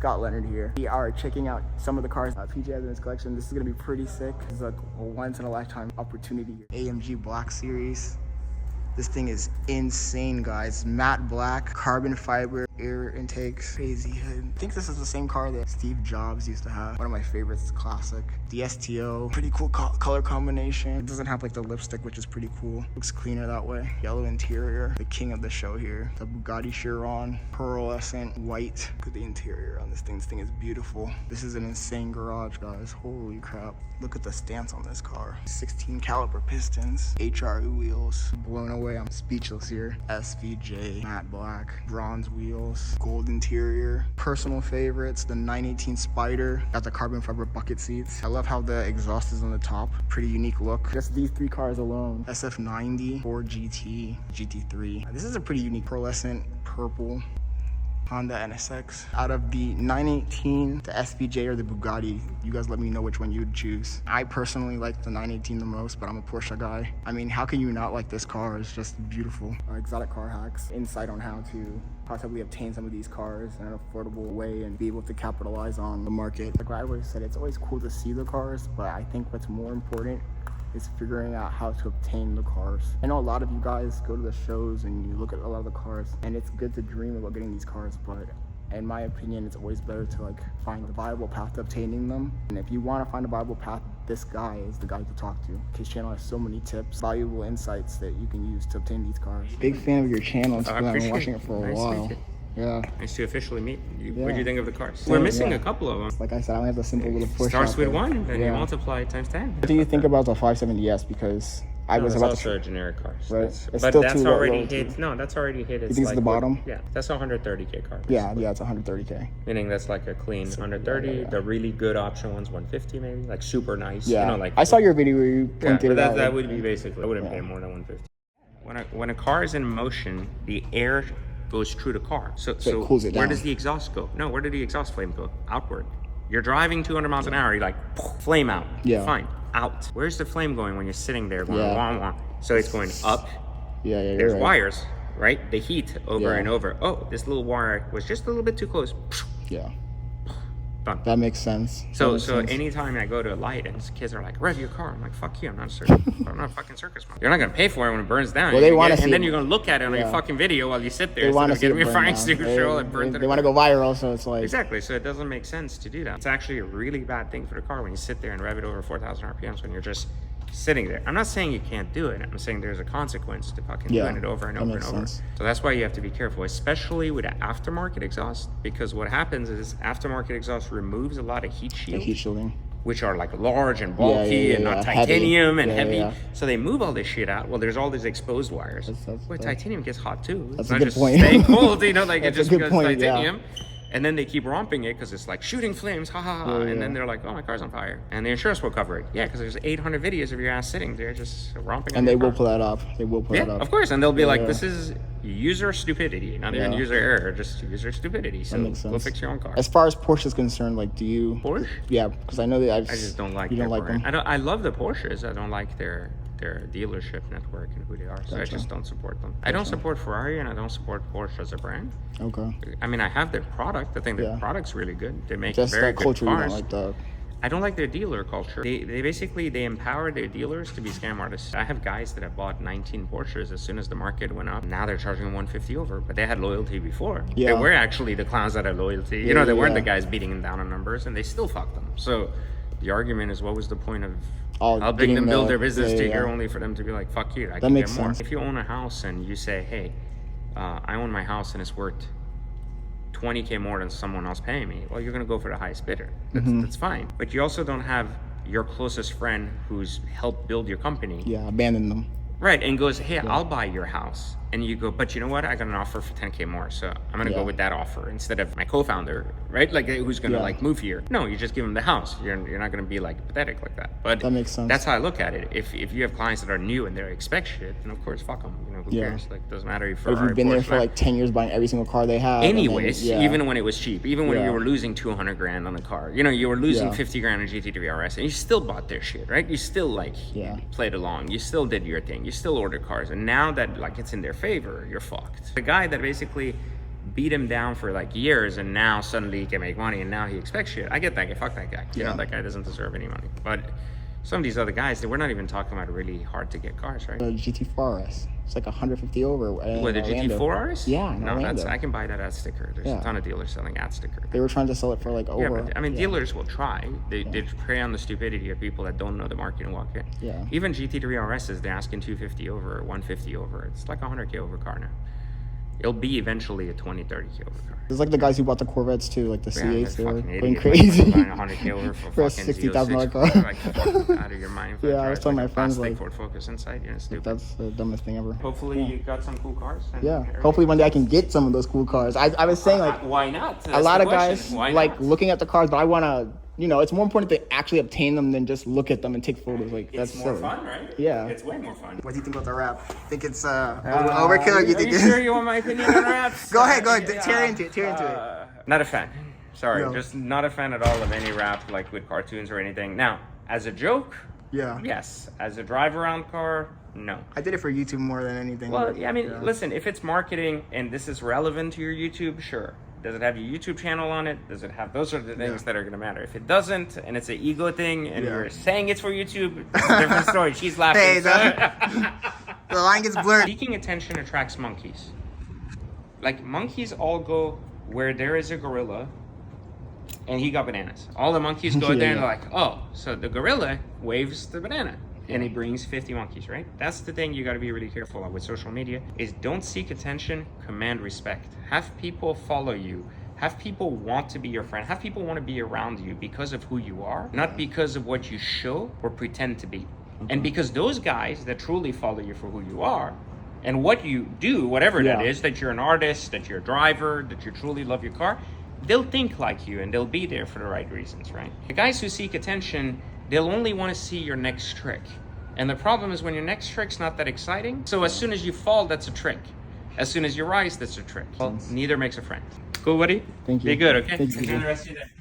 Scott Leonard here. We are checking out some of the cars PJ has in his collection. This is gonna be pretty sick. This is like a once in a lifetime opportunity. AMG Black Series. This thing is insane, guys. Matte black, carbon fiber, air intakes, crazy hood. I think this is the same car that Steve Jobs used to have. One of my favorites, classic. The STO, pretty cool color combination. It doesn't have like the lipstick, which is pretty cool. Looks cleaner that way. Yellow interior, the king of the show here. The Bugatti Chiron, pearlescent white. Look at the interior on this thing. This thing is beautiful. This is an insane garage, guys. Holy crap. Look at the stance on this car. 16 caliber pistons, HRU wheels. Blown away, I'm speechless here. SVJ, matte black, bronze wheels, gold interior. Personal favorites, the 918 Spider. Got the carbon fiber bucket seats. I love how the exhaust is on the top. Pretty unique look. Just these three cars alone. SF90, Ford GT, GT3. This is a pretty unique pearlescent purple Honda NSX. Out of the 918, the SVJ or the Bugatti, you guys let me know which one you'd choose. I personally like the 918 the most, but I'm a Porsche guy. I mean, how can you not like this car? It's just beautiful. Exotic car hacks, insight on how to possibly obtain some of these cars in an affordable way and be able to capitalize on the market. Like I always said, it's always cool to see the cars, but I think what's more important is figuring out how to obtain the cars. I know a lot of you guys go to the shows and you look at a lot of the cars, and it's good to dream about getting these cars, but in my opinion, it's always better to like find the viable path to obtaining them. And if you want to find a viable path, this guy is the guy to talk to. His channel has so many tips, valuable insights that you can use to obtain these cars. Big fan of your channel. I've been watching it for a while. Yeah. Nice to officially meet you. What do you think of the cars? We're missing a couple of them. Like I said, I only have a simple little Porsche. Starts with one, then you multiply times 10. What do you think about the 570S? Because I was about also a generic car. Right. But that's already hit. No, that's already hit. You think it's the bottom? Yeah, that's a 130K car. Yeah, it's 130K. Meaning that's like a clean 130. Yeah. The really good option one's 150 maybe, like super nice. Yeah. You know, like I saw your video where you pointed but it out. That would be basically. I wouldn't pay more than 150. When a car is in motion, the air goes through the car. So it cools it down. Where does the exhaust go? No, where did the exhaust flame go? Outward. You're driving 200 miles an hour, you're like, flame out. Yeah. Fine, out. Where's the flame going when you're sitting there going, wah, wah? So it's going up. Yeah, There's wires, right? The heat over and over. Oh, this little wire was just a little bit too close. Yeah. Done. That makes sense. So anytime I go to a light and kids are like, rev your car, I'm like, fuck you, I'm not a circus. I'm not a fucking circus man. You're not gonna pay for it when it burns down. Well, they want to see and then you're gonna look at it on your fucking video while you sit there. They want to see it your burn fire down. extinguisher and burn They want to go viral, so it's like exactly. So it doesn't make sense to do that. It's actually a really bad thing for the car when you sit there and rev it over 4,000 RPMs when you're just sitting there. I'm not saying you can't do it. I'm saying there's a consequence to fucking doing it over and over and over. So that's why you have to be careful, especially with an aftermarket exhaust, because what happens is aftermarket exhaust removes a lot of heat shields. heat shielding. Which are like large and bulky and not titanium and heavy. So they move all this shit out. Well, there's all these exposed wires. Well, titanium gets hot too. That's it's not a good just point. staying cold, you know, like it just becomes point, titanium. And then they keep romping it because it's like shooting flames, ha ha ha. And then they're like, oh, my car's on fire. And the insurance will cover it. Yeah, because there's 800 videos of your ass sitting there just romping. And they will pull that up. They will pull that up. Of course. And they'll be like, this is user stupidity, not even user error, just user stupidity. So go fix your own car. As far as Porsche is concerned, like, do you... Porsche? Yeah, because I know that I just don't like you don't like them. I love the Porsches. I don't like their dealership network and who they are, so I just don't support them. I don't support Ferrari and I don't support Porsche as a brand. Okay. I mean, I have their product. I think their product's really good. They make just very that good culture cars. You don't like I don't like their dealer culture. They basically empower their dealers to be scam artists. I have guys that have bought 19 Porsches as soon as the market went up. Now they're charging 150 over, but they had loyalty before. They were actually the clowns that had loyalty. You know, they weren't the guys beating them down on numbers, and they still fucked them. So the argument is, what was the point of helping them build their business to here only for them to be like, fuck you, I can get more. If you own a house and you say, hey, I own my house and it's worth 20K more than someone else paying me, well, you're gonna go for the highest bidder. That's fine. But you also don't have your closest friend who's helped build your company. Yeah, abandon them. Right, and goes, hey, I'll buy your house. And you go, but you know what? I got an offer for 10K more, so I'm gonna go with that offer instead of my co-founder, right? Like, who's gonna like move here? No, you just give them the house. You're not gonna be like pathetic like that. But that makes sense. That's how I look at it. If you have clients that are new and they expect shit, then of course, fuck them. You know, who cares? Like, doesn't matter if you've been there for like 10 years buying every single car they have. Anyways, even when it was cheap, even when you were losing 200 grand on the car, you know, you were losing 50 grand on GT3 RS, and you still bought their shit, right? You still like played along. You still did your thing. You still ordered cars, and now that like it's in their favor, you're fucked. The guy that basically beat him down for like years, and now suddenly he can make money, and now he expects shit. I get that guy. Fuck that guy. You know, that guy doesn't deserve any money. But some of these other guys, we're not even talking about really hard to get cars, right? The GT4 RS. It's like 150 over. What, the GT4 RS? Yeah, no, I can buy that ad sticker. There's a ton of dealers selling ad sticker. They were trying to sell it for like over. Yeah, but I mean, dealers will try. They prey on the stupidity of people that don't know the market and walk in. Yeah. Even GT3 RSs, they're asking 250 over, 150 over. It's like a 100K over car now. It'll be eventually a 20, 30K over car. It's like the guys who bought the Corvettes too, like the C8s. They were going crazy. Buying 100K over for a $60,000 car. Like, fucking out of your mind. Yeah, I was telling my friends like Ford Focus inside. You're stupid. That's the dumbest thing ever. Hopefully you got some cool cars. Hopefully one day I can get some of those cool cars. I was saying like, why not? That's a lot of guys like looking at the cars, but I want to. You know, it's more important to actually obtain them than just look at them and take photos. Like that's more fun, right? Yeah, it's way more fun. What do you think about the wrap? Think it's overkill? Or you think? Are you sure you want my opinion on wraps? Go ahead. Tear into it. Not a fan. Sorry, just not a fan at all of any wrap like with cartoons or anything. Now, as a joke, yes. As a drive around car, no. I did it for YouTube more than anything. Well, yeah, I mean, listen, if it's marketing and this is relevant to your YouTube, sure. Does it have your YouTube channel on it? Does it have, those are the things that are going to matter. If it doesn't, and it's an ego thing, and you're saying it's for YouTube, it's a different story. She's laughing. Hey, the line gets blurred. Seeking attention attracts monkeys. Like, monkeys all go where there is a gorilla, and he got bananas. All the monkeys go there and they're like, oh, so the gorilla waves the banana. And he brings 50 monkeys, right? That's the thing you got to be really careful of with social media is don't seek attention, command respect. Have people follow you. Have people want to be your friend. Have people want to be around you because of who you are, not because of what you show or pretend to be. And because those guys that truly follow you for who you are and what you do, whatever that is, that you're an artist, that you're a driver, that you truly love your car, they'll think like you and they'll be there for the right reasons, right? The guys who seek attention, they'll only want to see your next trick. And the problem is when your next trick's not that exciting, so as soon as you fall, that's a trick. As soon as you rise, that's a trick. Well, neither makes a friend. Cool, buddy? Thank you. Be good, okay? Thank you. Enjoy the rest of your day.